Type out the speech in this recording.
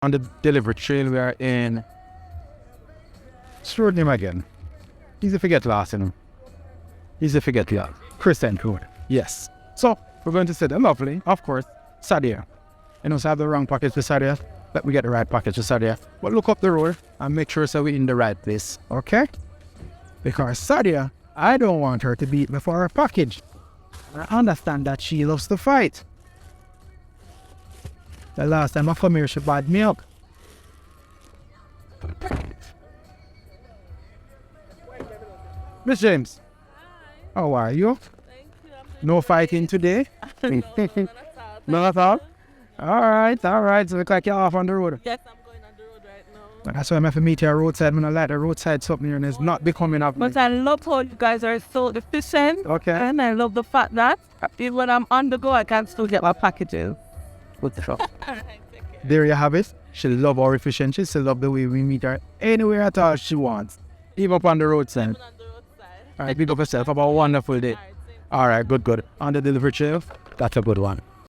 On the delivery trail, we are in. What's the road name again? Easy to forget last, you know. Easy to forget last. Crescent Road. Yes. So, we're going to say the lovely, of course, Sadia. You know, so I have the wrong package for Sadia. Let me get the right package for Sadia. But look up the road and make sure so we're in the right place. Okay? Because Sadia, I don't want her to beat me for her package. I understand that she loves to fight. The last time I come here, she bought milk. Miss James. Hi. How are you? Thank you. No fighting today? No, None at all? Alright. So look like you're off on the road. Yes, I'm going on the road right now. But that's why I'm have to meet you at roadside. I'm like the roadside something here and it's not becoming of me. But I love how you guys are so efficient. Okay. And I love the fact that even when I'm on the go, I can still get my packages. Good stuff. Alright, take care. There you have it. She love our efficiency. She love the way we meet her anywhere at all she wants. Even up on the roadside. Even on the roadside. Alright, big up yourself. Have a wonderful day. Alright, same. Alright, good. On the delivery trail, that's a good one.